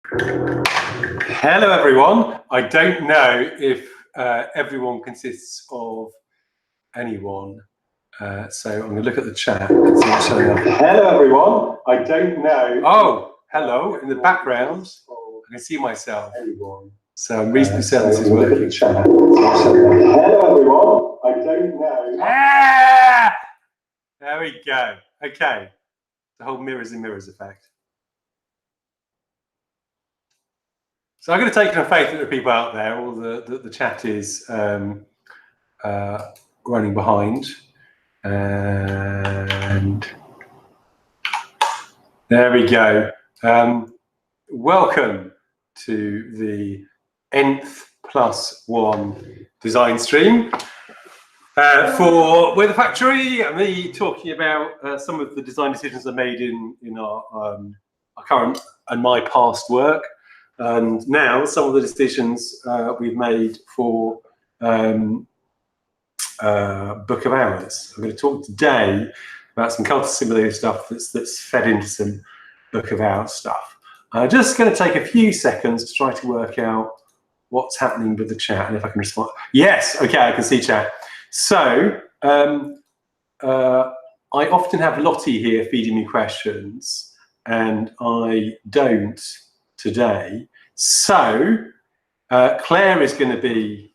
Hello everyone. I don't know if everyone consists of anyone, so I'm going to look at the chat and see what's showing up. Hello everyone. I don't know. Oh, hello. In the background, I can see myself. So I'm reasonably certain this is working. Hello everyone. I don't know. Ah! There we go. Okay. The whole mirrors in mirrors effect. So I'm going to take it on faith that there are people out there, or the chat is running behind. And there we go. Welcome to the Nth+1 design stream for We're the Factory, and me talking about some of the design decisions I made in our current and my past work. And now some of the decisions we've made for Book of Hours. I'm going to talk today about some Cultist Simulator stuff that's fed into some Book of Hours stuff. I'm just going to take a few seconds to try to work out what's happening with the chat and if I can respond. Yes, okay, I can see chat. So I often have Lottie here feeding me questions, and I don't today. So Claire is going to be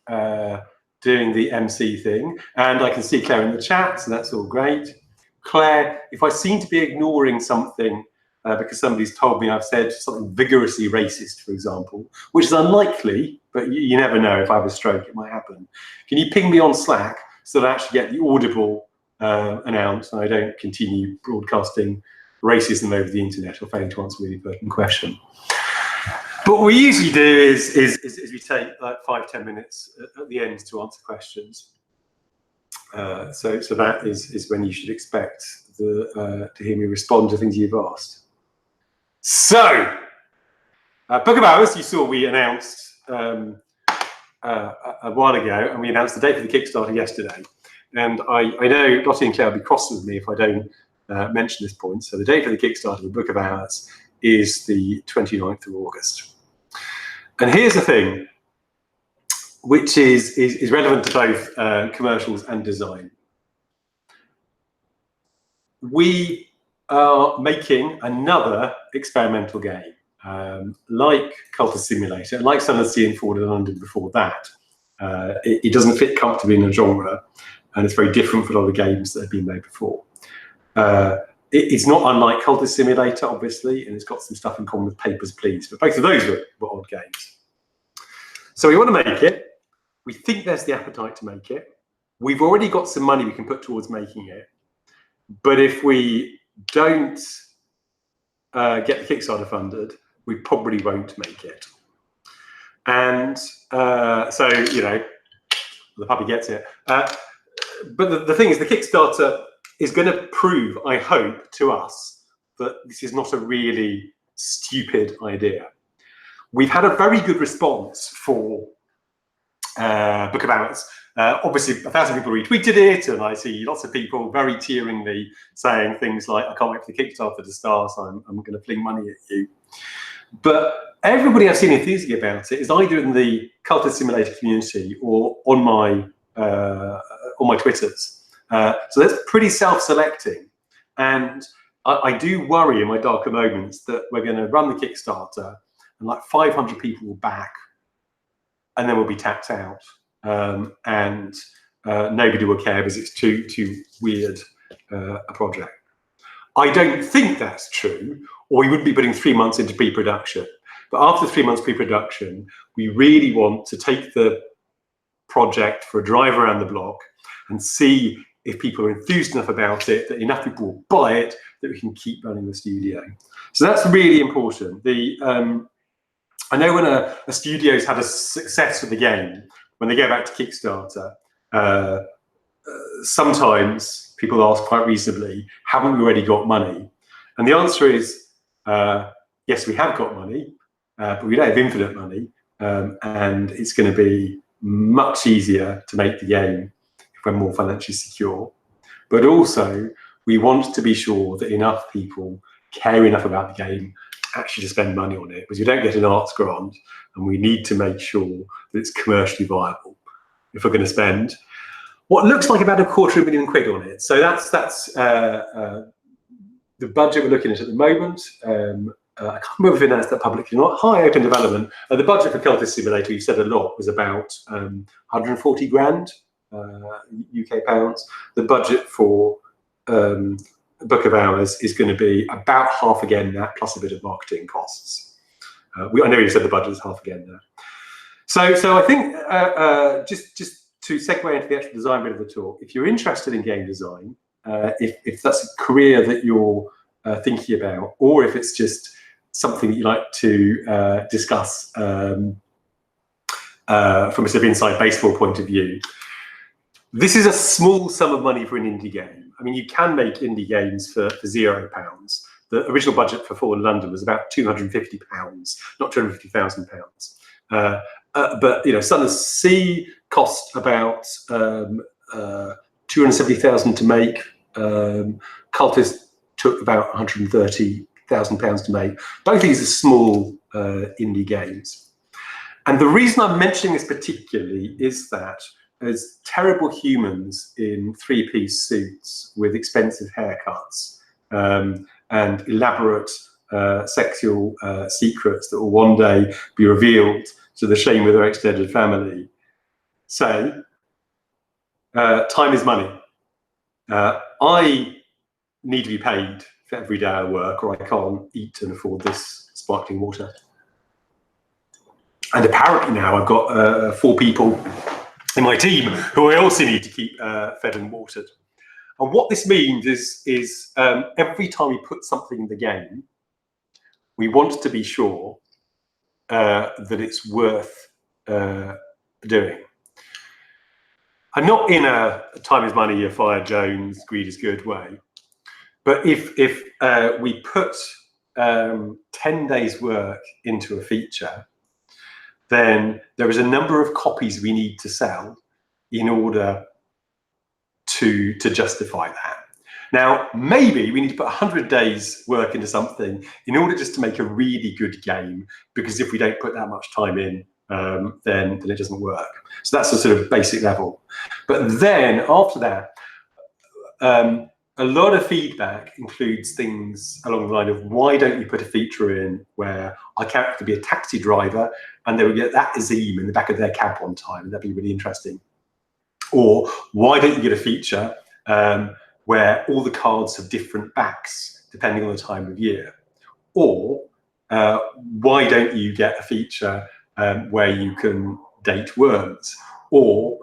doing the MC thing, and I can see Claire in the chat, so that's all great. Claire, if I seem to be ignoring something because somebody's told me I've said something vigorously racist, for example, which is unlikely, but you never know. If I have a stroke, it might happen. Can you ping me on Slack so that I actually get the audible announced and I don't continue broadcasting racism over the internet or failing to answer a really pertinent question? But what we usually do is we take like 5-10 minutes at the end to answer questions. So that is when you should expect to hear me respond to things you've asked. So, Book of Hours, you saw we announced a while ago, and we announced the date for the Kickstarter yesterday. And I know Lottie and Claire will be cross with me if I don't mention this point. So the date for the Kickstarter of the Book of Hours is the 29th of August. And here's the thing, which is relevant to both commercials and design. We are making another experimental game, like Cultist Simulator, like some of the Sea and Forward and London before that. It doesn't fit comfortably in a genre, and it's very different from other games that have been made before. It's not unlike Cultist Simulator, obviously, and it's got some stuff in common with Papers, Please, but both of those were odd games. So we want to make it. We think there's the appetite to make it. We've already got some money we can put towards making it. But if we don't get the Kickstarter funded, we probably won't make it. And so, you know, the puppy gets it. But the thing is, the Kickstarter is going to prove, I hope, to us that this is not a really stupid idea. We've had a very good response for Book of Hours. Obviously, 1,000 people retweeted it, and I see lots of people very tearingly saying things like, I can't wait for the Kickstarter to start, so I'm going to fling money at you. But everybody I've seen enthusing about it is either in the Cultist Simulator community or on my Twitters. So that's pretty self-selecting. And I do worry in my darker moments that we're going to run the Kickstarter and like 500 people will back, and then we'll be tapped out. And nobody will care because it's too weird a project. I don't think that's true, or we wouldn't be putting 3 months into pre-production. But after 3 months pre-production, we really want to take the project for a drive around the block and see if people are enthused enough about it, that enough people will buy it, that we can keep running the studio. So that's really important. I know when a studio's had a success with the game, when they go back to Kickstarter, sometimes people ask quite reasonably, haven't we already got money? And the answer is, yes, we have got money, but we don't have infinite money. And it's going to be much easier to make the game if we're more financially secure. But also, we want to be sure that enough people care enough about the game actually to spend money on it, because you don't get an arts grant, and we need to make sure that it's commercially viable if we're going to spend what looks like about £250,000 on it. So that's the budget we're looking at the moment. I can't remember if we announced that publicly or not. High open development. The budget for Cultist Simulator, you've said a lot, was about 140 grand UK pounds. The budget for Book of Hours is going to be about half again that, plus a bit of marketing costs. I know you said the budget is half again there. So I think just to segue into the actual design bit of the talk, if you're interested in game design, if that's a career that you're thinking about, or if it's just something that you like to discuss from a sort of inside baseball point of view, this is a small sum of money for an indie game. I mean, you can make indie games for £0. The original budget for Fallen London was about £250, not £250,000. But you know, Son of Sea cost about £270,000 to make. Cultist took about £130,000 to make. Both of these are small indie games. And the reason I'm mentioning this particularly is that as terrible humans in three-piece suits with expensive haircuts and elaborate sexual secrets that will one day be revealed to the shame of their extended family, say, time is money. I need to be paid for every day I work, or I can't eat and afford this sparkling water. And apparently now I've got 4 people in my team who I also need to keep fed and watered. And what this means is every time we put something in the game, we want to be sure that it's worth doing. I'm not in a time is money, you're fired, Jones, greed is good way. But if we put 10 days work into a feature, then there is a number of copies we need to sell in order to justify that. Now, maybe we need to put 100 days work into something in order just to make a really good game, because if we don't put that much time in, then it doesn't work. So that's the sort of basic level. But then after that, a lot of feedback includes things along the line of, why don't you put a feature in where our character could be a taxi driver and they would get that Azim in the back of their cab one time, and that'd be really interesting. Or why don't you get a feature where all the cards have different backs depending on the time of year? Or why don't you get a feature where you can date worms? Or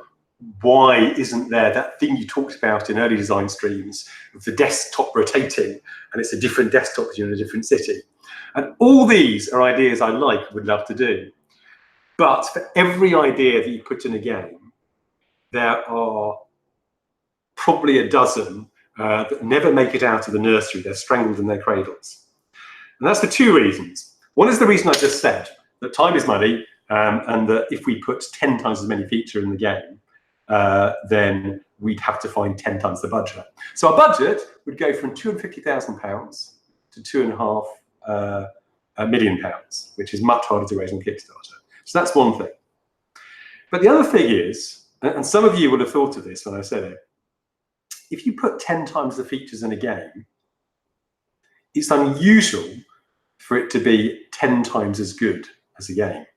why isn't there that thing you talked about in early design streams of the desktop rotating, and it's a different desktop because you're in a different city? And all these are ideas I would love to do. But for every idea that you put in a game, there are probably a dozen that never make it out of the nursery. They're strangled in their cradles. And that's for 2 reasons. One is the reason I just said, that time is money, and that if we put 10 times as many features in the game, then we'd have to find 10 times the budget. So our budget would go from £250,000 to £2.5 million, which is much harder to raise on Kickstarter. So that's one thing. But the other thing is, and some of you would have thought of this when I said it, if you put 10 times the features in a game, it's unusual for it to be 10 times as good as a game.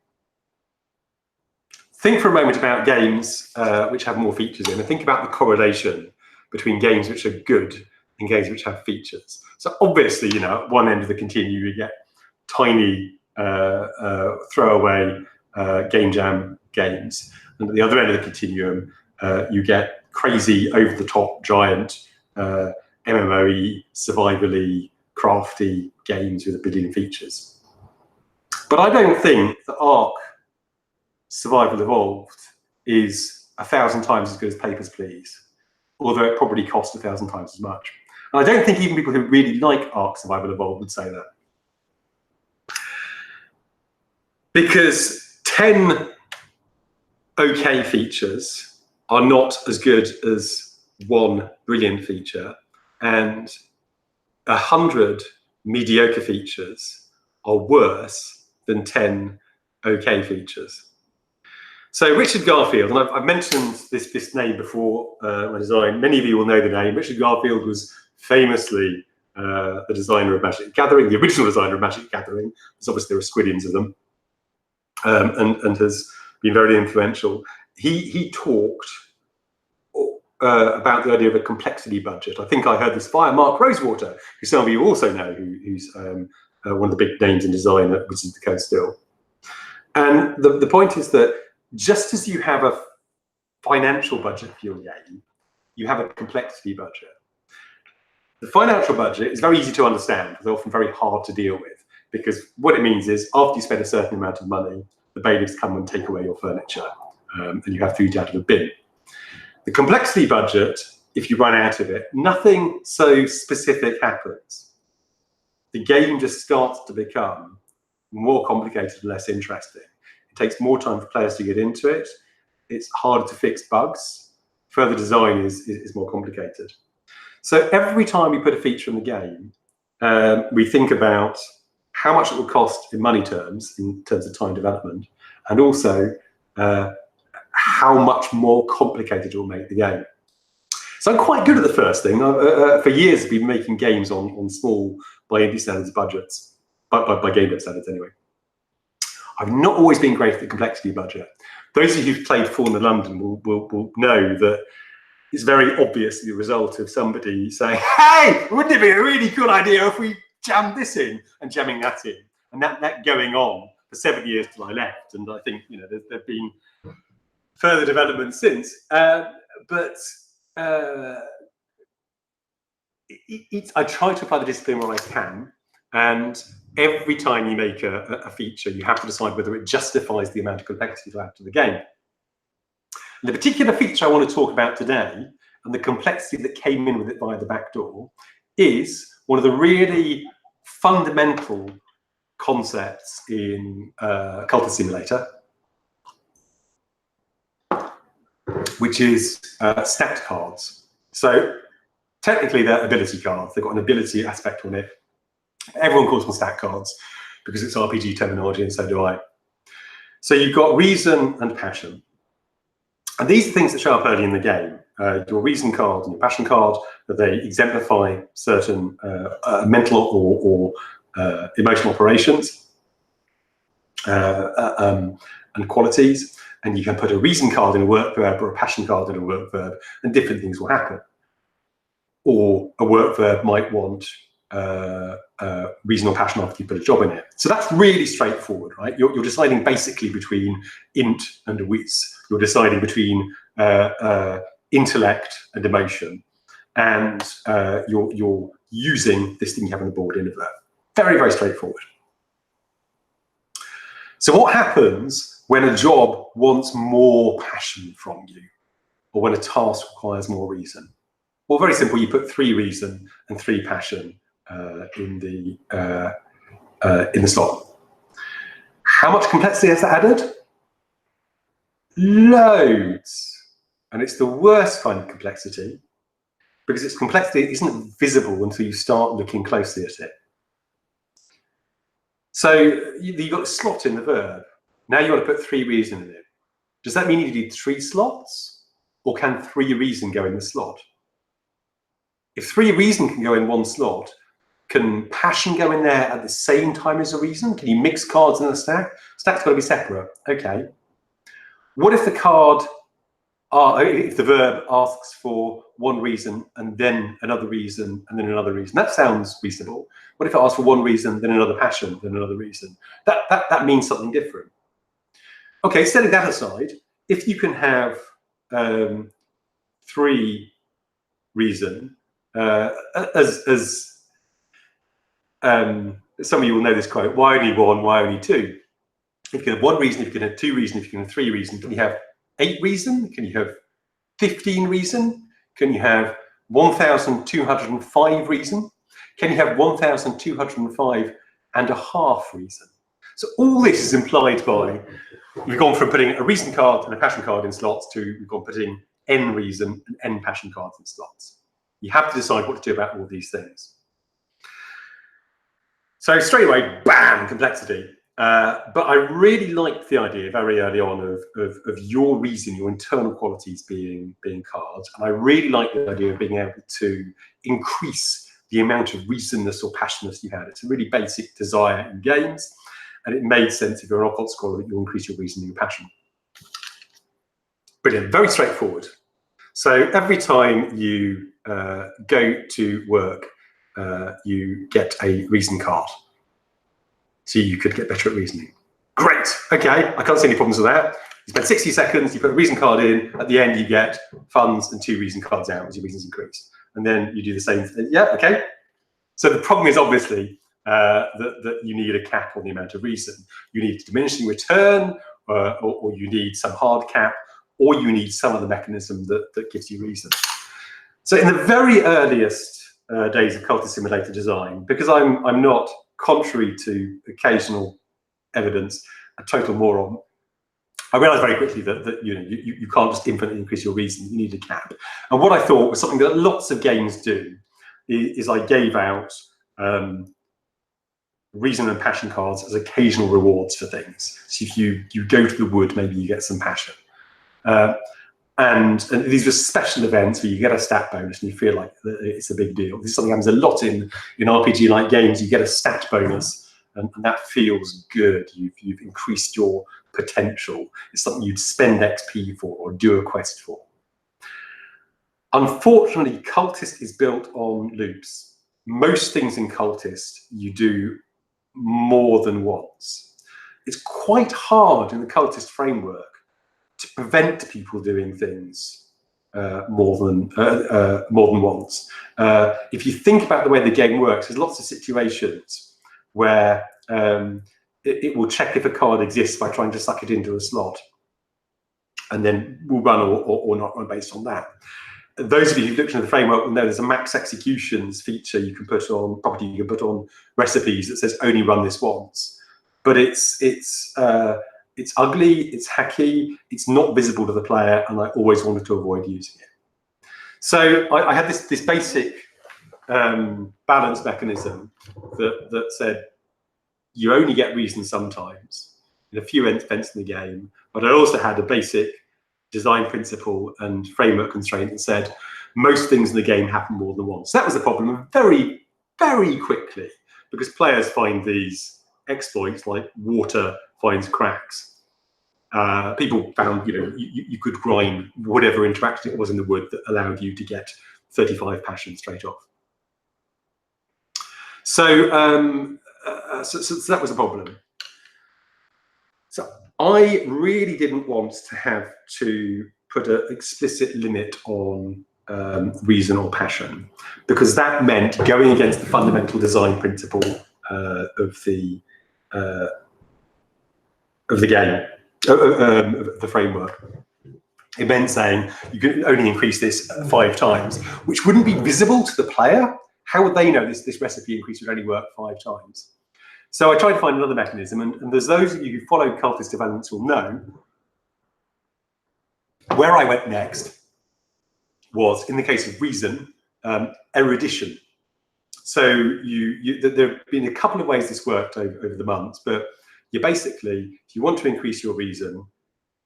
Think for a moment about games which have more features in, and think about the correlation between games which are good and games which have features. So obviously, you know, at one end of the continuum, you get tiny throwaway game jam games, and at the other end of the continuum, you get crazy, over-the-top, giant MMOE, survival-y, crafty games with 1 billion features. But I don't think that Ark Survival Evolved is 1,000 times as good as Papers, Please, although it probably cost 1,000 times as much. And I don't think even people who really like Ark Survival Evolved would say that. Because 10 okay features are not as good as 1 brilliant feature, and 100 mediocre features are worse than 10 okay features. So Richard Garfield, and I've mentioned this name before my design. Many of you will know the name. Richard Garfield was famously the designer of Magic the Gathering, the original designer of Magic the Gathering. There's obviously there are squillions of them, and has been very influential. He talked about the idea of a complexity budget. I think I heard this via Mark Rosewater, who some of you also know, who's one of the big names in design at Wizards of the Coast still. And the point is that just as you have a financial budget for your game, you have a complexity budget. The financial budget is very easy to understand, but often very hard to deal with, because what it means is after you spend a certain amount of money, the bailiffs come and take away your furniture, and you have food out of a bin. The complexity budget, if you run out of it, nothing so specific happens. The game just starts to become more complicated and less interesting. It takes more time for players to get into it. It's harder to fix bugs. Further design is more complicated. So every time we put a feature in the game, we think about how much it will cost in money terms, in terms of time development, and also how much more complicated it will make the game. So I'm quite good at the first thing. For years, I've been making games on small, by indie standards budgets, by game dev standards anyway. I've not always been great at the complexity budget. Those of you who've played Fauna London will know that it's very obviously the result of somebody saying, hey, wouldn't it be a really cool idea if we jammed this in, and jamming that in, and that going on for 7 years till I left. And I think there've been further developments since, but I try to apply the discipline where I can, and every time you make a feature, you have to decide whether it justifies the amount of complexity to add to the game. And the particular feature I want to talk about today, and the complexity that came in with it via the back door, is one of the really fundamental concepts in Cultist Simulator, which is stacked cards. So technically they're ability cards. They've got an ability aspect on it. Everyone calls them stack cards because it's RPG terminology, and so do I. So you've got reason and passion. And these are things that show up early in the game. Your reason card and your passion card, that they exemplify certain mental or emotional operations and qualities. And you can put a reason card in a work verb or a passion card in a work verb, and different things will happen. Or a work verb might want reason or passion after you put a job in it. So that's really straightforward, right? You're deciding basically between int and a whiz. You're deciding between intellect and emotion, and you're using this thing you have on the board in a verb. Very, very straightforward. So what happens when a job wants more passion from you, or when a task requires more reason? Well, very simple. You put 3 reason and 3 passion in the slot. How much complexity has that added? Loads. And it's the worst kind of complexity, because its complexity isn't visible until you start looking closely at it. So you've got a slot in the verb. Now you want to put 3 reason in it. Does that mean you need 3 slots, or can 3 reason go in the slot? If 3 reason can go in one slot, can passion go in there at the same time as a reason? Can you mix cards in a stack? Stack's got to be separate. Okay. What if the verb asks for 1 reason and then another reason and then another reason? That sounds reasonable. What if it asks for 1 reason, then another passion, then another reason? That means something different. Okay, setting that aside, if you can have 3 reason, some of you will know this quote, why only 1, why only 2? If you can have 1 reason, if you can have 2 reason, if you can have 3 reason, can you have 8 reason? Can you have 15 reason? Can you have 1,205 reason? Can you have 1,205 and a half reason? So all this is implied by, we've gone from putting a reason card and a passion card in slots to we've gone putting n reason and n passion cards in slots. You have to decide what to do about all these things. So straight away, bam, complexity. But I really liked the idea very early on of your reason, your internal qualities being cards. And I really liked the idea of being able to increase the amount of reasonness or passionless you had. It's a really basic desire in games. And it made sense if you're an occult scholar that you increase your reason and your passion. Brilliant, very straightforward. So every time you go to work, you get a reason card. So you could get better at reasoning. Great, okay, I can't see any problems with that. You spend 60 seconds, you put a reason card in, at the end you get funds and 2 reason cards out as your reasons increase. And then you do the same thing, yeah, okay. So the problem is obviously that you need a cap on the amount of reason. You need diminishing return, or you need some hard cap, or you need some other mechanism that gives you reason. So in the very earliest days of cultist simulator design, because I'm not, contrary to occasional evidence, a total moron, I realized very quickly that you can't just infinitely increase your reason, you need a cap. And what I thought was something that lots of games do, is I gave out reason and passion cards as occasional rewards for things. So if you go to the wood, maybe you get some passion. And these were special events where you get a stat bonus and you feel like it's a big deal. This is something that happens a lot in RPG-like games. You get a stat bonus, and that feels good. You've increased your potential. It's something you'd spend XP for or do a quest for. Unfortunately, Cultist is built on loops. Most things in Cultist you do more than once. It's quite hard in the Cultist framework to prevent people doing things more than once. If you think about the way the game works, there's lots of situations where it will check if a card exists by trying to suck it into a slot, and then will run or not run based on that. Those of you who've looked into the framework will know there's a max executions feature you can put on property, you can put on recipes that says only run this once. But it's ugly, it's hacky, it's not visible to the player, and I always wanted to avoid using it. So I had this basic balance mechanism that said you only get reason sometimes in a few events in the game, but I also had a basic design principle and framework constraint that said most things in the game happen more than once. So that was the problem very, very quickly, because players find these exploits like water finds cracks. People found, you could grind whatever interaction it was in the wood that allowed you to get 35 passion straight off. So, so that was a problem. So I really didn't want to have to put an explicit limit on reason or passion, because that meant going against the fundamental design principle of the game, of the framework. It meant saying you can only increase this 5 times, which wouldn't be visible to the player. How would they know this recipe increase would only work 5 times? So I tried to find another mechanism, and there's those of you who follow Cultist developments will know where I went next was, in the case of reason, erudition. So there have been a couple of ways this worked over the months, but you basically, if you want to increase your reason,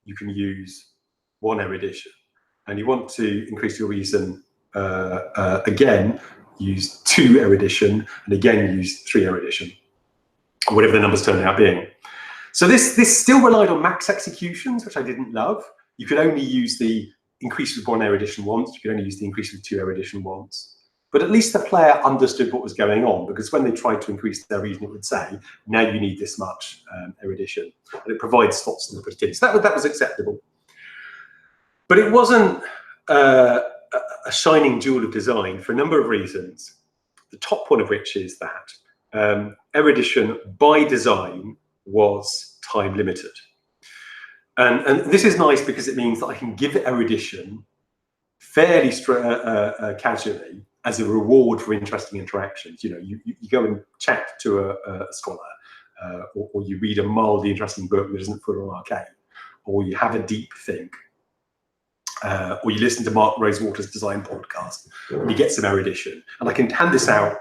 you can use 1 erudition. And you want to increase your reason again, use 2 erudition, and again use 3 erudition, or whatever the numbers turned out being. So this still relied on max executions, which I didn't love. You could only use the increase with 1 erudition once. You could only use the increase with 2 erudition once. But at least the player understood what was going on, because when they tried to increase their reason, it would say, now you need this much erudition. And it provides slots to put it in. So that was acceptable. But it wasn't a shining jewel of design for a number of reasons. The top one of which is that erudition by design was time limited. And this is nice because it means that I can give erudition fairly casually as a reward for interesting interactions. You go and chat to a scholar, or you read a mildly interesting book that isn't full on arcane, or you have a deep think, or you listen to Mark Rosewater's design podcast, and you get some erudition. And I can hand this out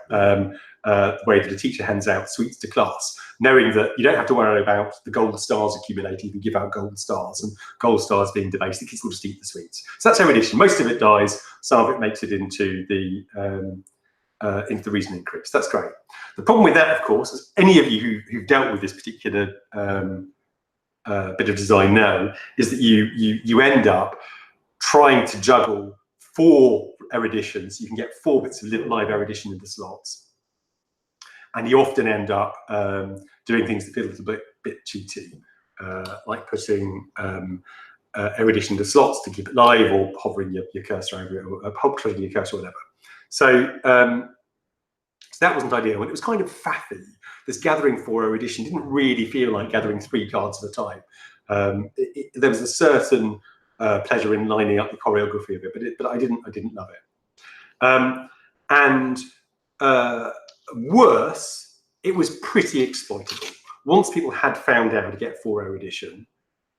the way that a teacher hands out sweets to class, knowing that you don't have to worry about the gold stars accumulating if you give out gold stars and gold stars being debased. The kids will just eat the sweets. So that's erudition. Most of it dies. Some of it makes it into the reason increase. That's great. The problem with that, of course, as any of you who've dealt with this particular bit of design know, is that you end up trying to juggle 4 eruditions. You can get 4 bits of live erudition into slots, and you often end up doing things that feel a little bit cheaty, like putting erudition into slots to keep it live, or hovering your cursor over it, or clicking your cursor, or whatever. So, so that wasn't ideal, and it was kind of faffy. This gathering 4 erudition didn't really feel like gathering 3 cards at a time. There was a certain pleasure in lining up the choreography of it, but I didn't love it. And worse, it was pretty exploitable. Once people had found out how to get 4 erudition,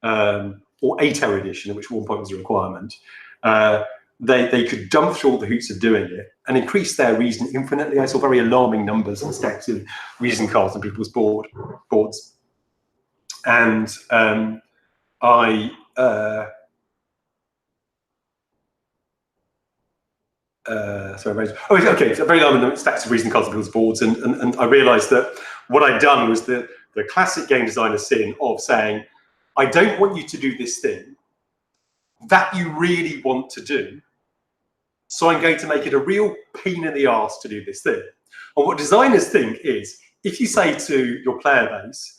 or 8 erudition, which at one point was a requirement, they could jump through all the hoops of doing it and increase their reason infinitely. I saw very alarming numbers and stacks of reason cards on people's boards. And sorry, okay, so very alarming stacks of reason cards on people's boards, and I realized that what I'd done was the classic game designer sin of saying, I don't want you to do this thing that you really want to do, so I'm going to make it a real pain in the arse to do this thing. And what designers think is, if you say to your player base,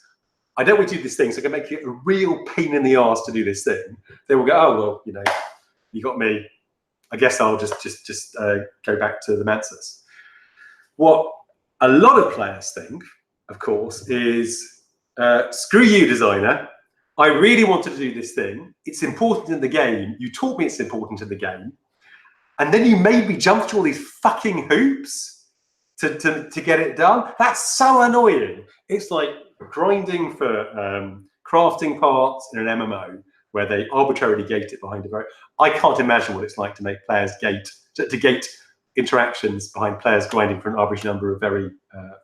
I don't want you to do this thing, so I'm going to make it a real pain in the arse to do this thing, they will go, oh, well, you know, you got me. I guess I'll just go back to the Mansus. What a lot of players think, of course, is screw you, designer. I really wanted to do this thing. It's important in the game. You taught me it's important in the game. And then you made me jump through all these fucking hoops to get it done. That's so annoying. It's like grinding for crafting parts in an MMO where they arbitrarily gate it behind a very... I can't imagine what it's like to make players gate interactions behind players grinding for an arbitrary number of very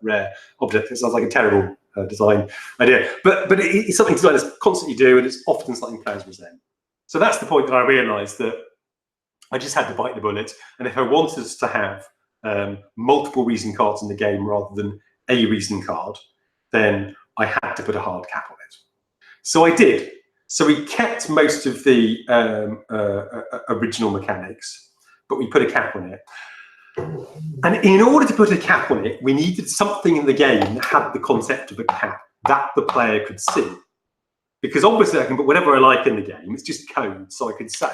rare objects. It sounds like a terrible design idea, but it's something designers constantly do, and it's often something players resent. So that's the point that I realised that I just had to bite the bullet, and if I wanted to have multiple reason cards in the game rather than a reason card, then I had to put a hard cap on it. So I did. So we kept most of the original mechanics, but we put a cap on it. And in order to put a cap on it, we needed something in the game that had the concept of a cap that the player could see. Because obviously I can put whatever I like in the game, it's just code, so I could say,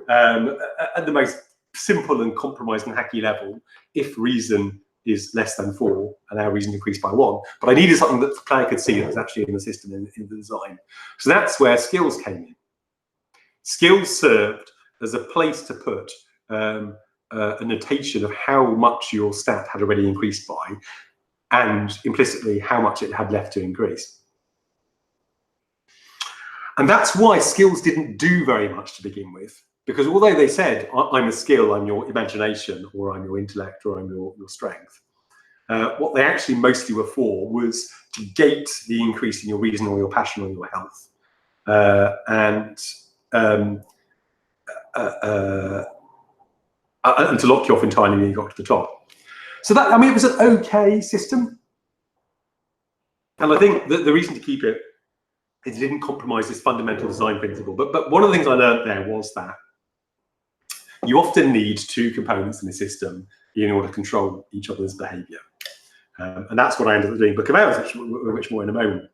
at the most simple and compromised and hacky level, if reason is less than 4, and our reason increased by 1. But I needed something that the player could see that was actually in the system, in the design. So that's where skills came in. Skills served as a place to put a notation of how much your stat had already increased by, and implicitly how much it had left to increase. And that's why skills didn't do very much to begin with, because although they said, I'm a skill, I'm your imagination, or I'm your intellect, or I'm your strength, what they actually mostly were for was to gate the increase in your reason or your passion or your health. And to lock you off entirely when you got to the top. So that, I mean, it was an okay system. And I think that the reason to keep it is it didn't compromise this fundamental design principle. But one of the things I learned there was that you often need 2 components in the system in order to control each other's behavior. And that's what I ended up doing Book of Hours, which more in a moment.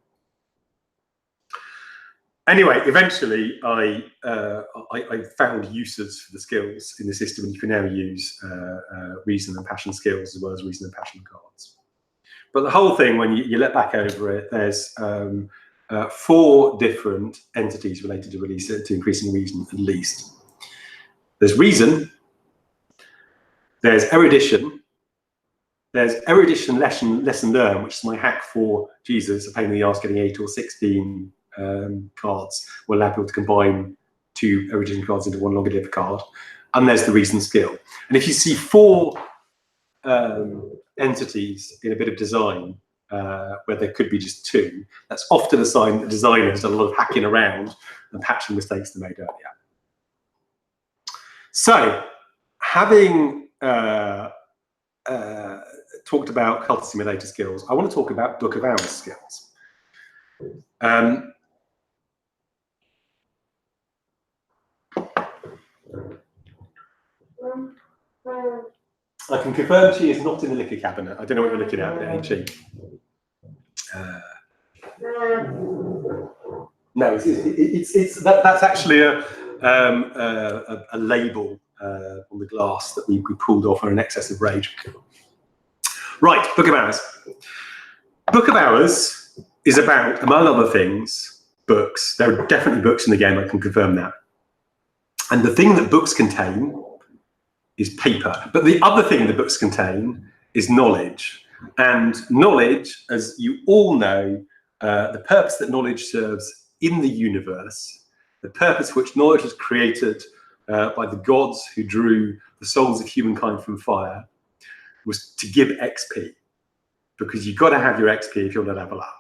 Anyway, eventually I found uses for the skills in the system, and you can now use reason and passion skills as well as reason and passion cards. But the whole thing, when you look back over it, there's 4 different entities related to increasing reason, at least. There's reason, there's erudition, there's erudition lesson learn, which is my hack for Jesus, a pain in the arse getting 8 or 16 cards will allow people to combine 2 erudition cards into 1 longer div card. And there's the reason skill. And if you see 4 entities in a bit of design where there could be just two, that's often a sign that designers done a lot of hacking around and patching mistakes they made earlier. So, having talked about Cultist Simulator skills, I want to talk about Book of Hours skills. I can confirm she is not in the liquor cabinet. I don't know what you're looking at, but ain't she? No, that's actually a label on the glass that we pulled off on an excess of rage. Right, Book of Hours. Book of Hours is about, among other things, books. There are definitely books in the game, I can confirm that. And the thing that books contain is paper. But the other thing that books contain is knowledge. And knowledge, as you all know, the purpose that knowledge serves in the universe, the purpose which knowledge was created by the gods who drew the souls of humankind from fire, was to give XP. Because you've got to have your XP if you're going to level up.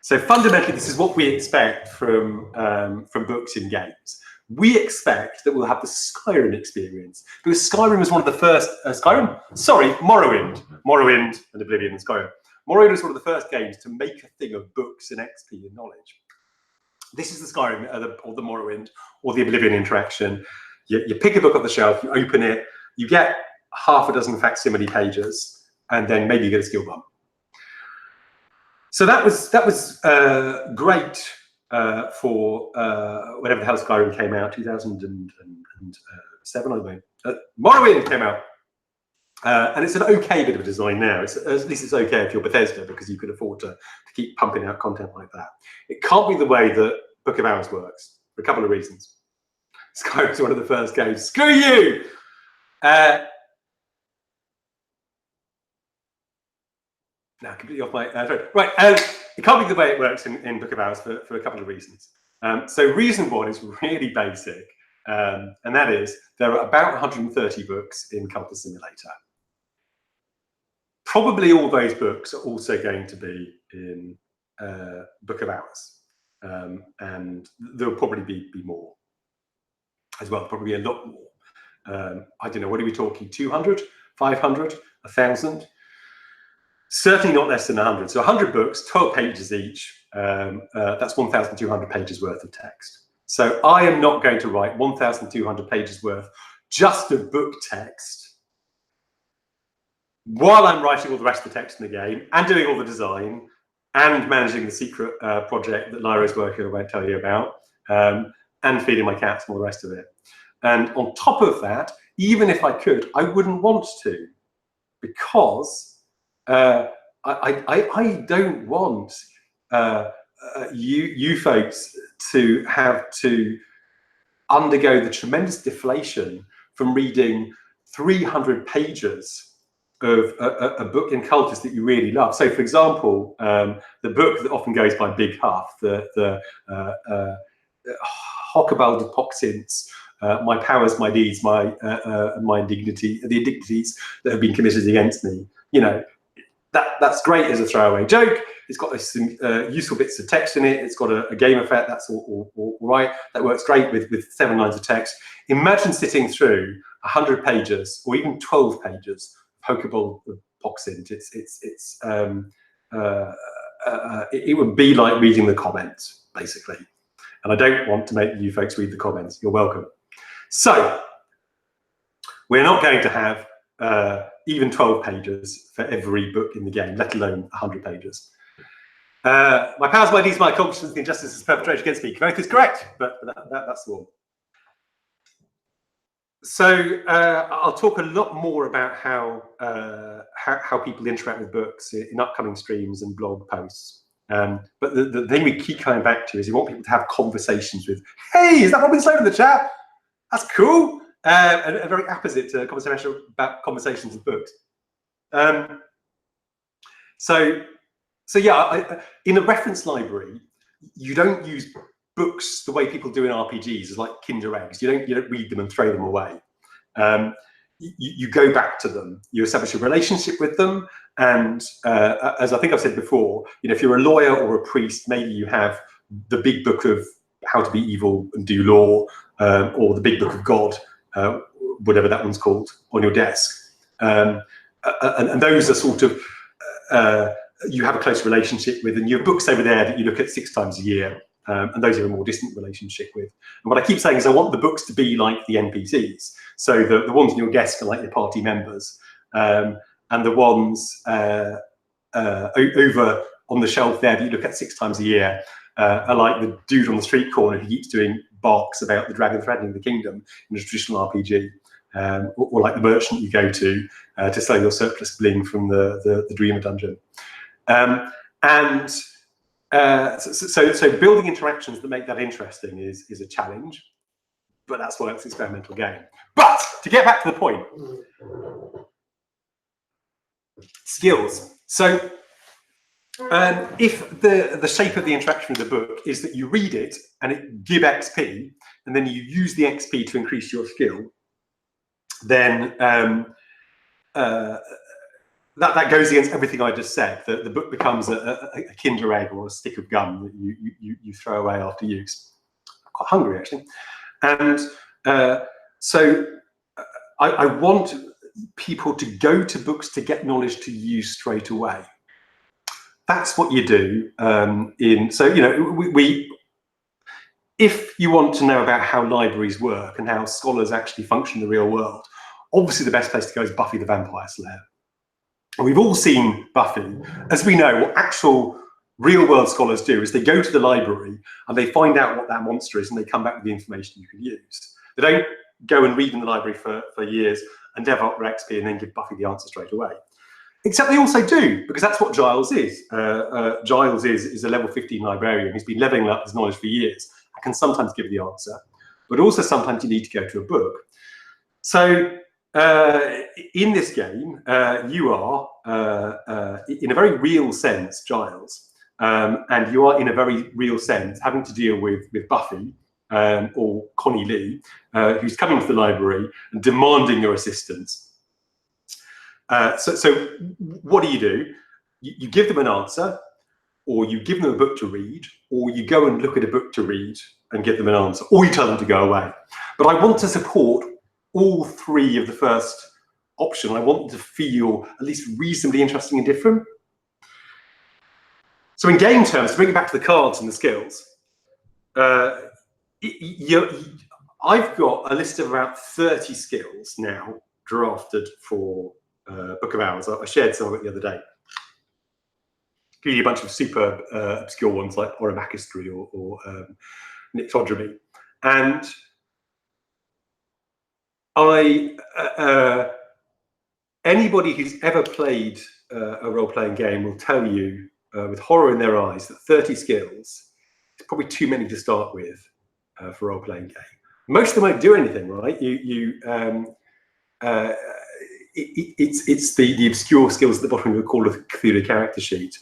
So fundamentally, this is what we expect from books in games. We expect that we'll have the Skyrim experience, because Skyrim was one of the first, Morrowind and Oblivion and Skyrim. Morrowind was one of the first games to make a thing of books and XP and knowledge. This is the Skyrim or the Morrowind or the Oblivion interaction. You pick a book off the shelf, you open it, you get half a dozen facsimile pages, and then maybe you get a skill bump. So that was great for whenever the hell Skyrim came out, 2007, I think. Morrowind came out, and it's an okay bit of a design now. At least it's okay if you're Bethesda, because you can afford to keep pumping out content like that. It can't be the way that Book of Hours works for a couple of reasons. Skyrim's one of the first games. Screw you! Now, completely off my right. It can't be the way it works in Book of Hours for a couple of reasons. So reason one is really basic, and that is there are about 130 books in Cultist Simulator. Probably all those books are also going to be in Book of Hours, and there'll probably be more as well. Probably a lot more. I don't know. What are we talking? 200, 500, 1,000? Certainly not less than 100. So 100 books, 12 pages each. That's 1,200 pages worth of text. So I am not going to write 1,200 pages worth just of book text while I'm writing all the rest of the text in the game and doing all the design and managing the secret project that Lyra's working on, I won't tell you about, and feeding my cats and all the rest of it. And on top of that, even if I could, I wouldn't want to, because I don't want you folks to have to undergo the tremendous deflation from reading 300 pages of a book in Cultist that you really love. So, for example, the book that often goes by Big Huff, the Hockabald of Poxints, My Powers, My Deeds, My Indignity, the indignities that have been committed against me. You know, that's great as a throwaway joke. It's got some useful bits of text in it. It's got a game effect. That's all right. That works great with 7 lines of text. Imagine sitting through 100 pages or even 12 pages of Hockabald of Poxint. It would be like reading the comments, basically. And I don't want to make you folks read the comments. You're welcome. So we're not going to have even 12 pages for every book in the game, let alone 100 pages. My powers, my deeds, my accomplishments, the injustices perpetrated against me. Both is correct, but that's the one. So I'll talk a lot more about how people interact with books in upcoming streams and blog posts. But the thing we keep coming back to is you want people to have conversations with, hey, is that Robin Sloan in the chat? That's cool. And very opposite to conversation about conversations with books. So yeah, in a reference library, you don't use books the way people do in RPGs, as like Kinder eggs. You don't read them and throw them away. you go back to them, you establish a relationship with them, and as I think I've said before, if you're a lawyer or a priest, maybe you have the big book of how to be evil and do law, or the big book of God, whatever that one's called, on your desk, and those are sort of you have a close relationship with, and you have books over there that you look at 6 times a year, and those are a more distant relationship with. And what I keep saying is I want the books to be like the NPCs. So the ones on your desk are like your party members, and the ones over on the shelf there that you look at 6 times a year are like the dude on the street corner who keeps doing barks about the dragon threatening the kingdom in a traditional RPG, or like the merchant you go to sell your surplus bling from the Dreamer dungeon. So building interactions that make that interesting is a challenge, but that's why it's an experimental game. But to get back to the point, skills. So if the shape of the interaction with the book is that you read it and it gives XP, and then you use the XP to increase your skill, then that goes against everything I just said. The book becomes a Kinder Egg or a stick of gum that you throw away after use. I'm quite hungry, actually. And so I want people to go to books to get knowledge to use straight away. That's what you do. If you want to know about how libraries work and how scholars actually function in the real world, obviously the best place to go is Buffy the Vampire Slayer. And we've all seen Buffy. As we know, what actual real world scholars do is they go to the library and they find out what that monster is and they come back with the information you can use. They don't go and read in the library for years and dev up their XP and then give Buffy the answer straight away. Except they also do, because that's what Giles is. Giles is a level 15 librarian who's been leveling up his knowledge for years. I can sometimes give the answer, but also sometimes you need to go to a book. So in this game, you are, in a very real sense, Giles, and you are, in a very real sense, having to deal with Buffy, or Connie Lee, who's coming to the library and demanding your assistance. So what do? You give them an answer, or you give them a book to read, or you go and look at a book to read and give them an answer, or you tell them to go away. But I want to support all 3 of the first option. I want them to feel at least reasonably interesting and different. So in game terms, to bring it back to the cards and the skills, I've got a list of about 30 skills now drafted for Book of Hours. I shared some of it the other day. Give you a bunch of super obscure ones like Oromachistry or Nyctodromy. And anybody who's ever played a role-playing game will tell you with horror in their eyes that 30 skills is probably too many to start with for a role-playing game. Most of them won't do anything, right? It's the obscure skills at the bottom of the Call of Cthulhu character sheet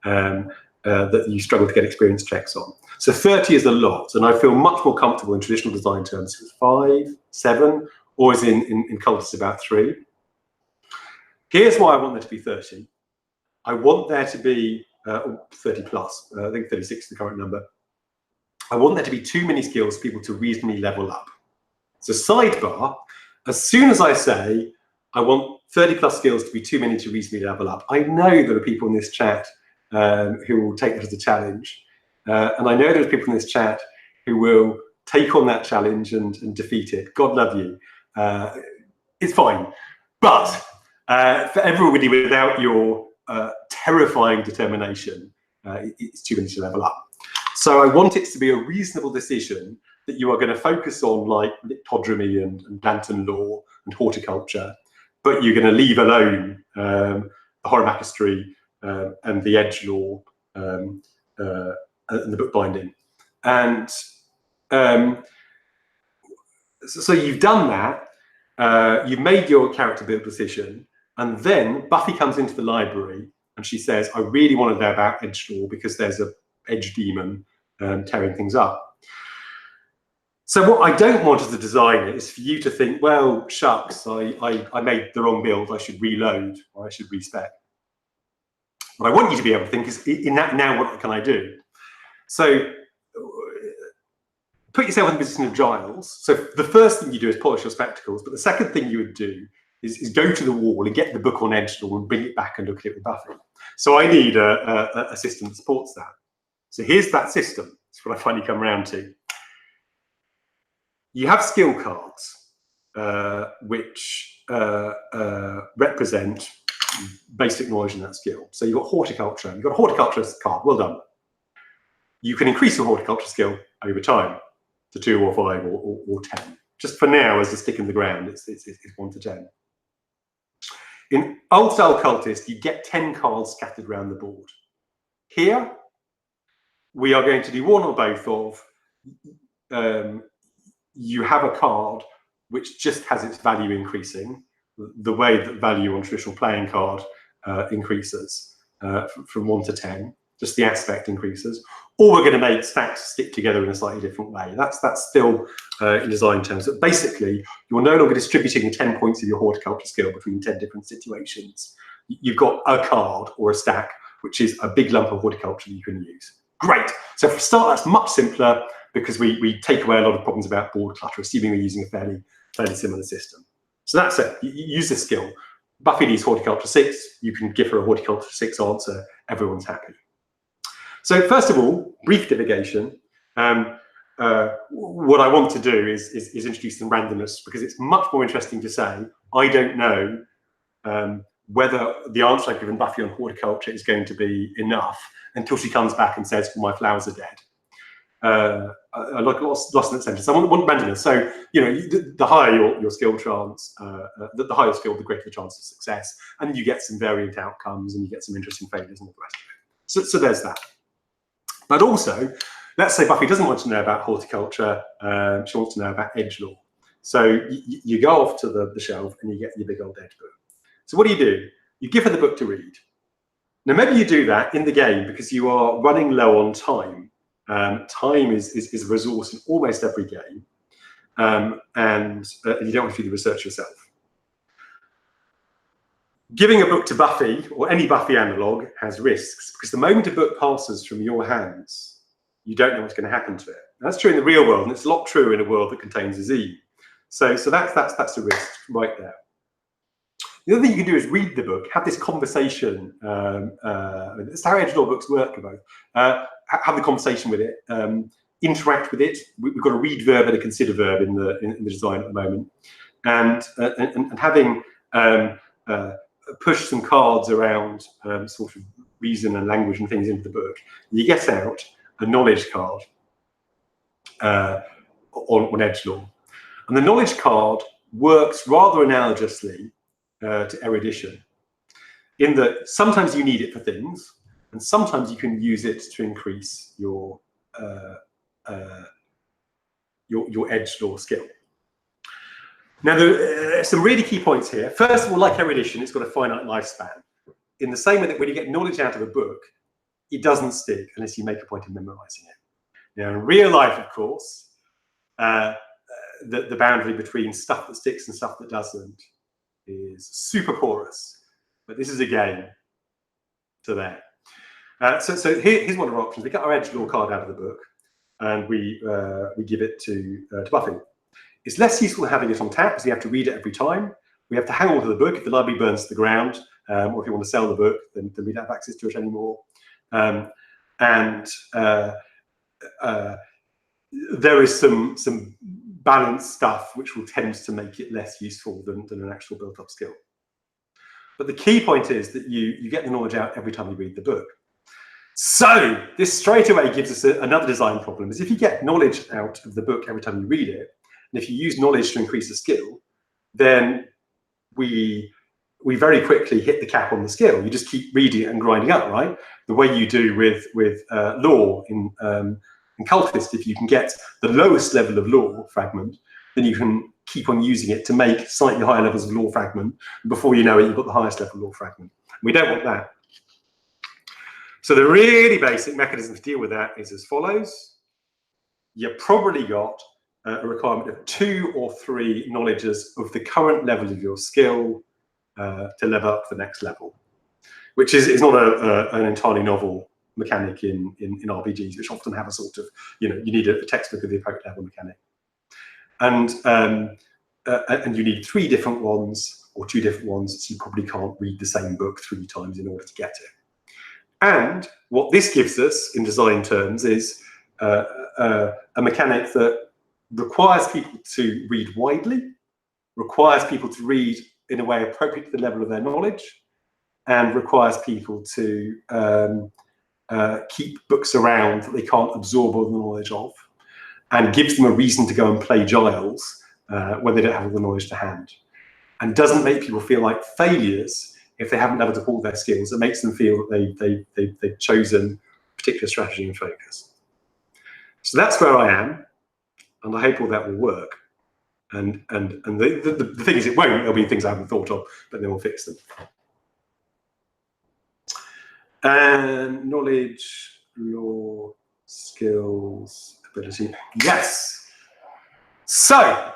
that you struggle to get experience checks on. So 30 is a lot, and I feel much more comfortable in traditional design terms with 5, 7, or as in Cultists about 3. Here's why I want there to be 30. I want there to be 30 plus. I think 36 is the current number. I want there to be too many skills for people to reasonably level up. So sidebar, as soon as I say I want 30 plus skills to be too many to reasonably level up, I know there are people in this chat who will take that as a challenge. And I know there's people in this chat who will take on that challenge and defeat it. God love you. It's fine. But for everybody without your terrifying determination, it's too many to level up. So I want it to be a reasonable decision that you are going to focus on like Nyctodromy and lantern lore and horticulture, but you're going to leave alone the Horomachistry and the edgelore and the bookbinding. And so you've done that. You've made your character build decision, and then Buffy comes into the library and she says, I really want to know about edgelore because there's a edge demon tearing things up. So what I don't want as a designer is for you to think, well, shucks, I made the wrong build, I should reload, or I should respec. What I want you to be able to think is, in that now, what can I do? So put yourself in the position of Giles. So the first thing you do is polish your spectacles, but the second thing you would do is go to the wall and get the book on Edgelord and bring it back and look at it with Buffy. So I need a system that supports that. So here's that system. That's what I finally come around to. You have skill cards, which represent basic knowledge in that skill. So you've got horticulture. You've got a horticulture card. Well done. You can increase your horticulture skill over time to 2 or 5 or 10. Just for now, as a stick in the ground, it's 1 to 10. In old style cultist, you get 10 cards scattered around the board. Here, we are going to do one or both of. You have a card which just has its value increasing, the way that value on traditional playing card increases from 1 to 10, just the aspect increases. Or we're going to make stacks stick together in a slightly different way. That's still in design terms. But basically, you're no longer distributing 10 points of your horticulture skill between 10 different situations. You've got a card or a stack, which is a big lump of horticulture that you can use. Great. So for a start, that's much simpler because we take away a lot of problems about board clutter, assuming we're using a fairly similar system. So that's it. You use this skill. Buffy needs horticulture 6. You can give her a horticulture 6 answer. Everyone's happy. So first of all, brief divagation. What I want to do is introduce some randomness, because it's much more interesting to say, I don't know whether the answer I've given Buffy on horticulture is going to be enough until she comes back and says, well, my flowers are dead. I like lost in that sentence. So I want randomness. So, you know, the higher your skill chance, the higher skill, the greater the chance of success. And you get some variant outcomes and you get some interesting failures and all the rest of it. So there's that. But also, let's say Buffy doesn't want to know about horticulture. She wants to know about edgelore. So you go off to the shelf and you get your big old edge book. So what do? You give her the book to read. Now, maybe you do that in the game because you are running low on time. Time is a resource in almost every game, and you don't want to do the research yourself. Giving a book to Buffy, or any Buffy analog, has risks, because the moment a book passes from your hands, you don't know what's going to happen to it. That's true in the real world, and it's a lot truer in a world that contains a Z. So that's the risk right there. The other thing you can do is read the book, have this conversation. That's how edgelore books work, both. Have the conversation with it, interact with it. We've got a read verb and a consider verb in the design at the moment, and having pushed some cards around sort of reason and language and things into the book, you get out a knowledge card on edgelore, and the knowledge card works rather analogously to erudition, in that sometimes you need it for things, and sometimes you can use it to increase your edgelore skill. Now, there are some really key points here. First of all, like erudition, it's got a finite lifespan. In the same way that when you get knowledge out of a book, it doesn't stick unless you make a point of memorizing it. Now, in real life, of course, the boundary between stuff that sticks and stuff that doesn't is super porous, but this is a game to there. So here's one of our options. We get our edgelore card out of the book, and we give it to Buffy. It's less useful having it on tap, because you have to read it every time. We have to hang on to the book if the library burns to the ground, or if you want to sell the book, then we don't have access to it anymore. There is some balanced stuff which will tend to make it less useful than an actual built-up skill. But the key point is that you get the knowledge out every time you read the book. So this straight away gives us another design problem, is if you get knowledge out of the book every time you read it, and if you use knowledge to increase the skill, then we very quickly hit the cap on the skill. You just keep reading it and grinding up, right? The way you do with lore in cultist. If you can get the lowest level of lore fragment, then you can keep on using it to make slightly higher levels of lore fragment. Before you know it, you've got the highest level of lore fragment. We don't want that. So the really basic mechanism to deal with that is as follows. You've probably got a requirement of 2 or 3 knowledges of the current level of your skill to level up to the next level, which is not an entirely novel mechanic in RPGs, which often have a sort of, you need a textbook of the appropriate level mechanic. And you need 3 different ones or 2 different ones, so you probably can't read the same book 3 times in order to get it. And what this gives us in design terms is a mechanic that requires people to read widely, requires people to read in a way appropriate to the level of their knowledge, and requires people to keep books around that they can't absorb all the knowledge of, and gives them a reason to go and play Giles when they don't have all the knowledge to hand, and doesn't make people feel like failures if they haven't leveled up all their skills. It makes them feel that they've chosen a particular strategy and focus. So that's where I am, and I hope all that will work. And the thing is, it won't. There'll be things I haven't thought of, but then we'll fix them. And knowledge, law, skills, ability. Yes. So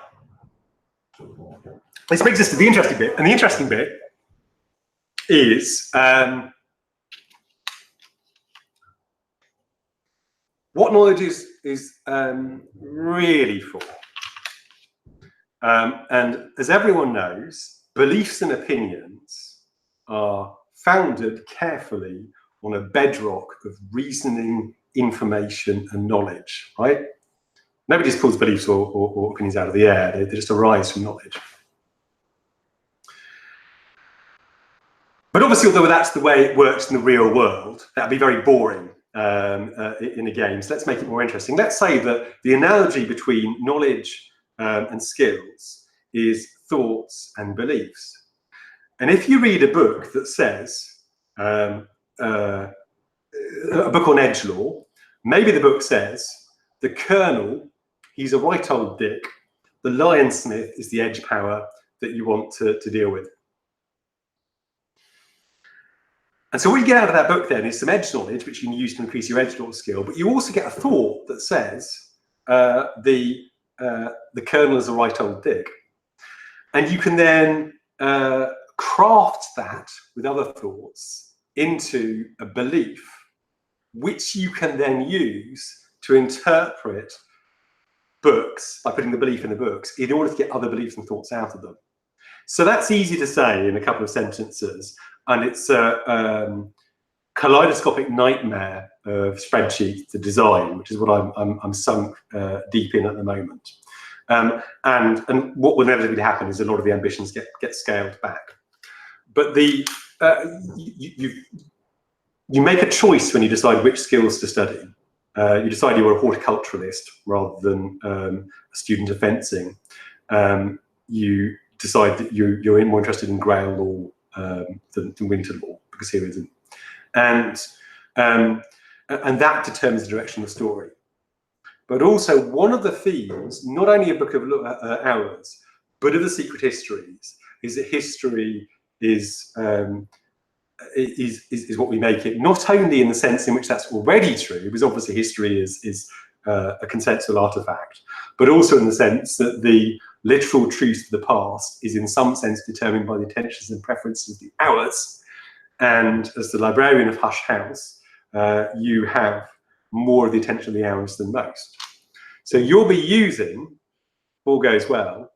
this brings us to the interesting bit, and the interesting bit is what knowledge is really for. And as everyone knows, beliefs and opinions are founded carefully on a bedrock of reasoning, information, and knowledge, right? Nobody just pulls beliefs or opinions out of the air. They just arise from knowledge. But obviously, although that's the way it works in the real world, that'd be very boring in a game. So let's make it more interesting. Let's say that the analogy between knowledge and skills is thoughts and beliefs. And if you read a book that says, a book on edgelore, maybe the book says, the Colonel, he's a right old dick, the Lionsmith is the edge power that you want to deal with. And so what you get out of that book then is some edge knowledge, which you can use to increase your edgelore skill, but you also get a thought that says, the Colonel is a right old dick. And you can then craft that with other thoughts into a belief, which you can then use to interpret books by putting the belief in the books in order to get other beliefs and thoughts out of them. So that's easy to say in a couple of sentences, and it's a kaleidoscopic nightmare of spreadsheets to design, which is what I'm sunk deep in at the moment. And what will inevitably happen is a lot of the ambitions get scaled back. But you make a choice when you decide which skills to study. You decide you're a horticulturalist rather than a student of fencing. You decide that you're more interested in Grail law than winter law, because here isn't. And that determines the direction of the story. But also, one of the themes, not only a Book of Hours, but of the Secret Histories, is that history is what we make it. Not only in the sense in which that's already true, because obviously history is a consensual artifact, but also in the sense that the literal truth of the past is in some sense determined by the intentions and preferences of the hours. And as the librarian of Hush House, you have more of the attention of the hours than most. So you'll be using, if all goes well,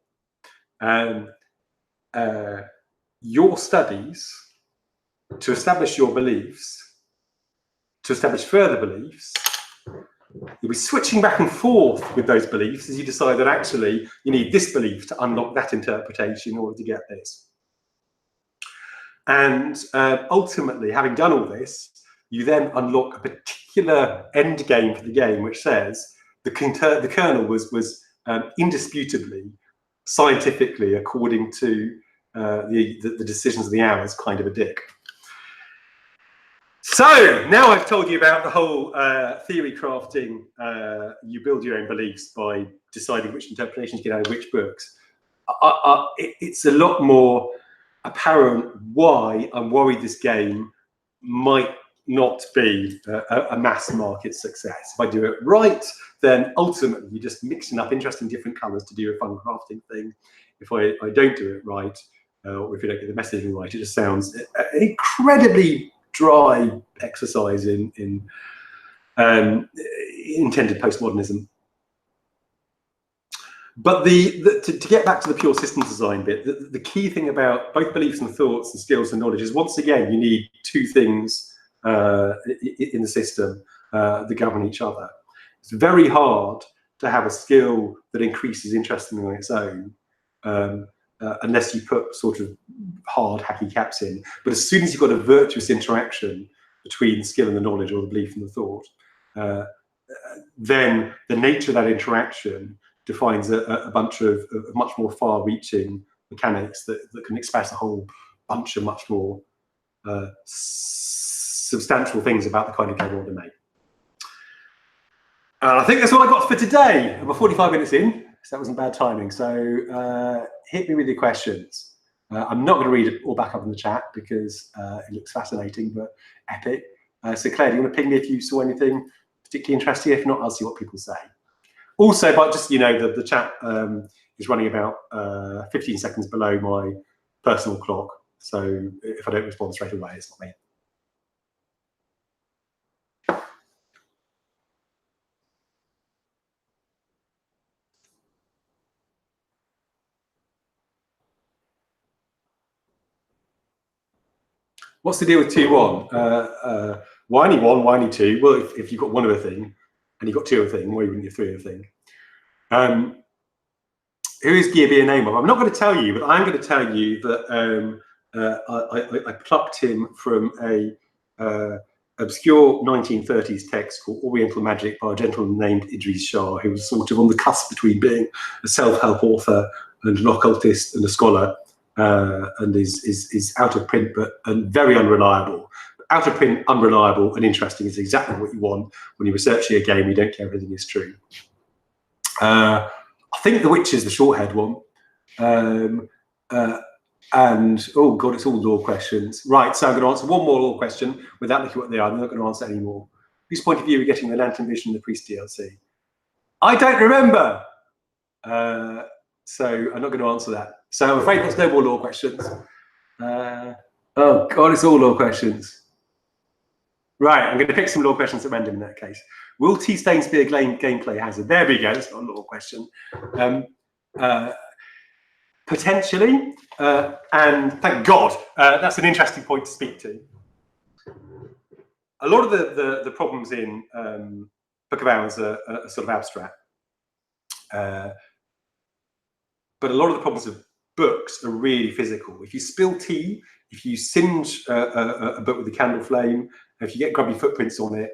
your studies to establish your beliefs, to establish further beliefs. You'll be switching back and forth with those beliefs as you decide that actually you need this belief to unlock that interpretation in order to get this. And ultimately, having done all this, you then unlock a particular end game for the game, which says the Colonel was indisputably, scientifically, according to the decisions of the hours, kind of a dick. So now I've told you about the whole theory crafting. You build your own beliefs by deciding which interpretations you get out of which books. It's a lot more apparent why I'm worried this game might not be a mass market success. If I do it right, then ultimately you're just mixing up interesting different colours to do a fun crafting thing. If I don't do it right, or if you don't get the messaging right, it just sounds an incredibly dry exercise in intended postmodernism. But to get back to the pure systems design bit, the key thing about both beliefs and thoughts and skills and knowledge is, once again, you need two things in the system that govern each other. It's very hard to have a skill that increases interest on its own unless you put sort of hard hacky caps in. But as soon as you've got a virtuous interaction between the skill and the knowledge, or the belief and the thought, then the nature of that interaction defines a bunch of much more far-reaching mechanics that can express a whole bunch of much more substantial things about the kind of game we want to make. I think that's all I got for today. We're 45 minutes in, so that wasn't bad timing. So hit me with your questions. I'm not going to read it all back up in the chat because it looks fascinating but epic. So Claire, do you want to ping me if you saw anything particularly interesting? If not, I'll see what people say. Also, but just, you know, the chat is running about 15 seconds below my personal clock. So if I don't respond straight away, it's not me. What's the deal with 2-1? Whiny 1, whiny 2. Well, if you've got one of a thing and you've got two of a thing, why wouldn't you 3 of a thing? Who is Gearby a name of? I'm not going to tell you, but I'm going to tell you that I plucked him from a obscure 1930s text called Oriental Magic by a gentleman named Idries Shah, who was sort of on the cusp between being a self-help author and an occultist and a scholar, and is out of print and very unreliable. Out of print, unreliable, and interesting is exactly what you want when you're researching a game. You don't care if everything is true. I think The Witch is the short-haired one. And, oh God, it's all law questions. Right, so I'm going to answer one more law question without looking at what they are. I'm not going to answer any more. Whose point of view are we getting the Lantern Vision and the Priest DLC? I don't remember. So I'm not going to answer that. So I'm afraid there's no more law questions. Oh God, it's all law questions. Right, I'm going to pick some law questions at random in that case. Will T-Stains be a gameplay hazard? There we go, that's not a law question. Potentially, and thank God, that's an interesting point to speak to. A lot of the problems in Book of Hours are sort of abstract. But a lot of the problems of books are really physical. If you spill tea, if you singe a book with a candle flame, if you get grubby footprints on it,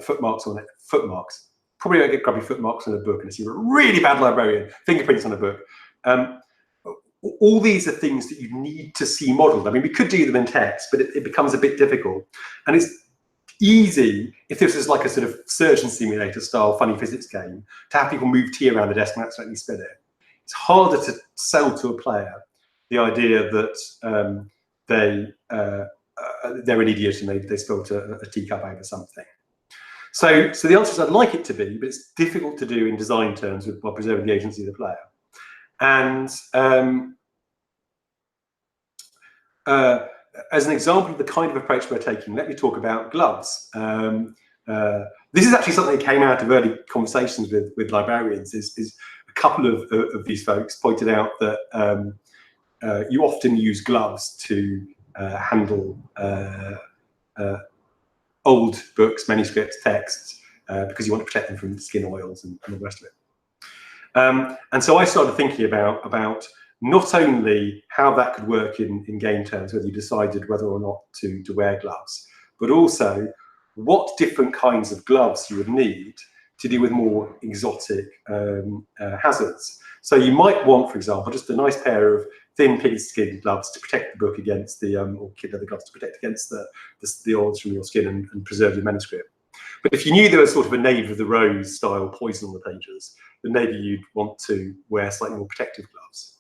footmarks, probably don't get grubby footmarks on a book unless you're a really bad librarian, fingerprints on a book. All these are things that you need to see modeled. I mean, we could do them in text, but it becomes a bit difficult. And it's easy, if this is like a sort of surgeon simulator style funny physics game, to have people move tea around the desk and accidentally spill it. It's harder to sell to a player the idea that they're an idiot and they spilled a teacup over something. So the answer is I'd like it to be, but it's difficult to do in design terms while preserving the agency of the player. And as an example of the kind of approach we're taking, let me talk about gloves. This is actually something that came out of early conversations with librarians. Is a couple of these folks pointed out that you often use gloves to handle old books, manuscripts, texts, because you want to protect them from skin oils and all the rest of it. And so I started thinking about not only how that could work in game terms, whether you decided whether or not to wear gloves, but also what different kinds of gloves you would need to deal with more exotic hazards. So you might want, for example, just a nice pair of thin pig-skin gloves to protect the book against the, or kid leather gloves to protect against the oils from your skin and preserve your manuscript. But if you knew there was sort of a Knave of the Rose style poison on the pages, then maybe you'd want to wear slightly more protective gloves.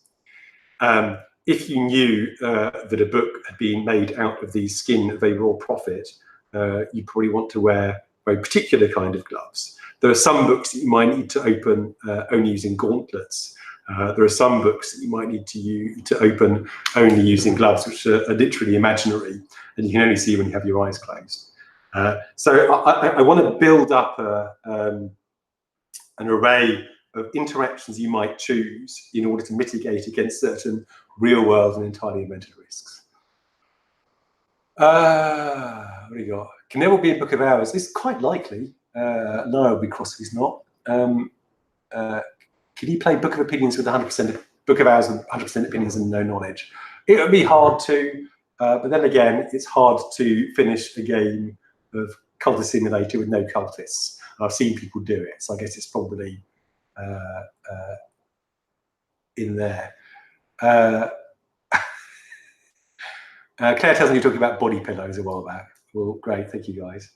If you knew that a book had been made out of the skin of a raw prophet, you probably want to wear a very particular kind of gloves. There are some books that you might need to open only using gauntlets. There are some books that you might need to open only using gloves, which are literally imaginary, and you can only see when you have your eyes closed. So I want to build up an array of interactions you might choose in order to mitigate against certain real-world and entirely invented risks. What do you got? Can there will be a book of hours? It's quite likely. Niall will be cross if he's not. Can you play Book of Opinions with 100% Book of Hours with 100% opinions and no knowledge? It would be hard to, but then again, it's hard to finish a game of Cultist Simulator with no cultists. I've seen people do it, so I guess it's probably in there. Claire tells me you're talking about body pillows a while back. Well, great, thank you guys.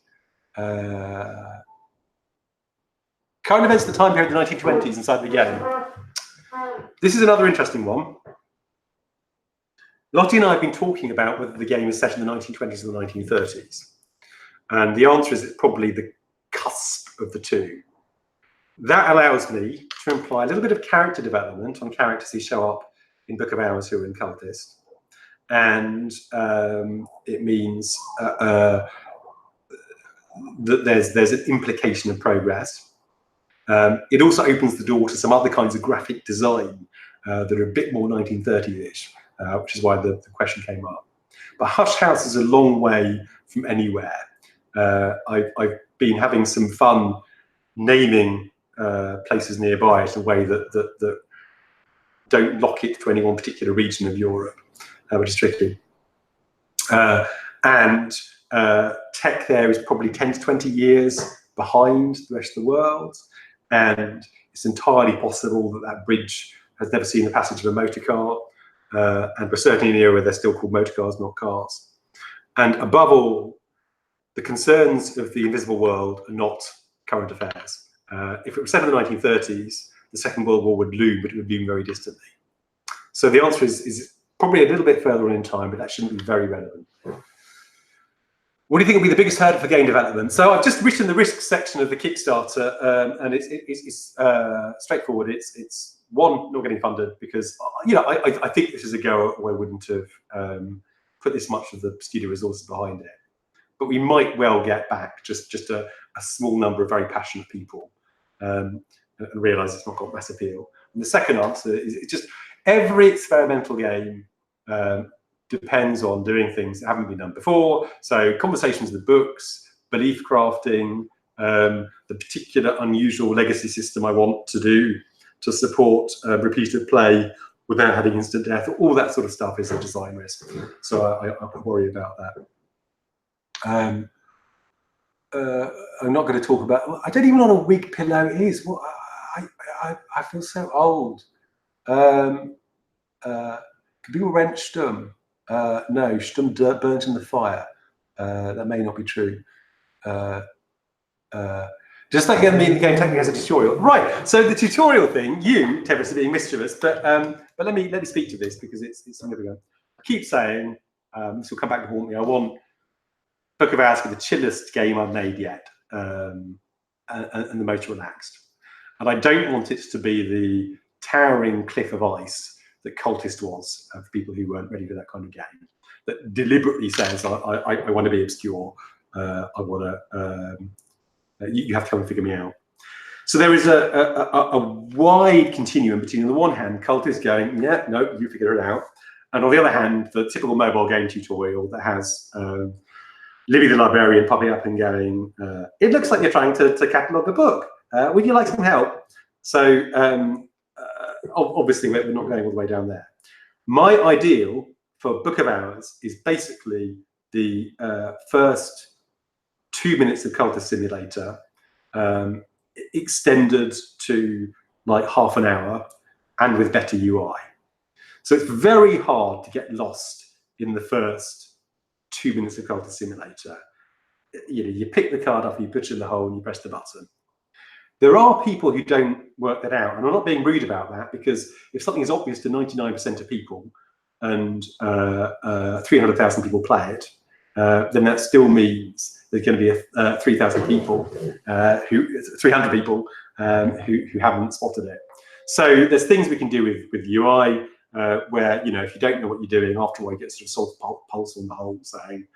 Current events at the time period of the 1920s inside the game. This is another interesting one. Lottie and I have been talking about whether the game is set in the 1920s or the 1930s. And the answer is it's probably the cusp of the two. That allows me to imply a little bit of character development on characters who show up in Book of Hours who are in Cultist. And it means that there's an implication of progress. It also opens the door to some other kinds of graphic design that are a bit more 1930s-ish, which is why the question came up. But Hush House is a long way from anywhere. I've been having some fun naming places nearby in a way that don't lock it to any one particular region of Europe, which is tricky. And tech there is probably 10 to 20 years behind the rest of the world. And it's entirely possible that that bridge has never seen the passage of a motor car. And we're certainly in an era where they're still called motor cars, not cars. And above all, the concerns of the invisible world are not current affairs. If it was set in the 1930s, the Second World War would loom, but it would loom very distantly. So the answer is probably a little bit further on in time, but that shouldn't be very relevant. What do you think will be the biggest hurdle for game development? So I've just written the risk section of the Kickstarter, and it's straightforward. It's one, not getting funded because I think this is a go where I wouldn't have put this much of the studio resources behind it. But we might well get back just a small number of very passionate people and realise it's not got mass appeal. And the second answer is it's just every experimental game depends on doing things that haven't been done before. So conversations with books, belief crafting, the particular unusual legacy system I want to do to support repeated play without having instant death, all that sort of stuff is a design risk. So I worry about that. I'm not going to talk about, I don't even know what a wig pillow is. Well, I feel so old. Can people rent Stum? No, Stum burnt in the fire. That may not be true. Just like the game technically has a tutorial. Right, so the tutorial thing, you, Tevis, are being mischievous, but let me speak to this because it's significant. I keep saying, this will come back to haunt me, I want Book of Hours to be the chillest game I've made yet, and the most relaxed. And I don't want it to be the towering cliff of ice that Cultist was for people who weren't ready for that kind of game, that deliberately says, I want to be obscure, I want to, you have to come and figure me out. So there is a wide continuum between, on the one hand, Cultist going, yeah, no, you figure it out. And on the other hand, the typical mobile game tutorial that has Libby the Librarian popping up and going, it looks like you're trying to catalogue a book. Would you like some help? So obviously we're not going all the way down there. My ideal for Book of Hours is basically the first 2 minutes of Cultist Simulator extended to like half an hour and with better UI. So it's very hard to get lost in the first 2 minutes of Cultist Simulator. You pick the card up, you put it in the hole, and you press the button. There are people who don't work that out, and I'm not being rude about that, because if something is obvious to 99% of people and 300,000 people play it, then that still means there's going to be 3,000 people, 300 people who haven't spotted it. So there's things we can do with UI where, you know, if you don't know what you're doing, after a while you get sort of pulse on the whole saying,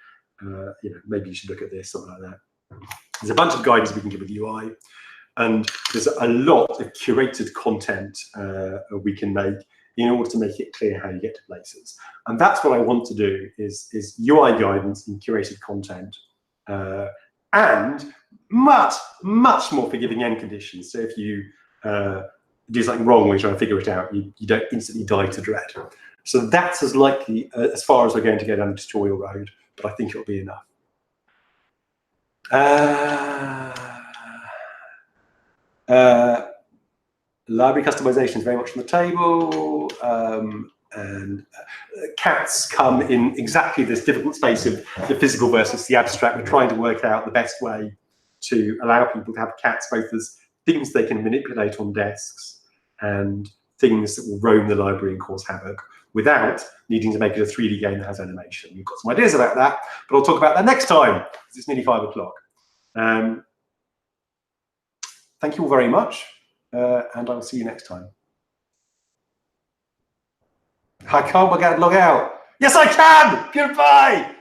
you know, maybe you should look at this, something like that. There's a bunch of guidance we can give with UI, and there's a lot of curated content we can make in order to make it clear how you get to places. And that's what I want to do is UI guidance in curated content, and much more forgiving end conditions. So if you do something wrong when you're trying to figure it out, you don't instantly die to dread. So that's as likely as far as we're going to go down the tutorial road, but I think it'll be enough. Library customization is very much on the table, and cats come in exactly this difficult space of the physical versus the abstract. We're trying to work out the best way to allow people to have cats both as things they can manipulate on desks and things that will roam the library and cause havoc without needing to make it a 3D game that has animation. We've got some ideas about that, but I'll talk about that next time, because it's nearly 5 o'clock. Thank you all very much, and I'll see you next time. I can't log out. Yes, I can! Goodbye!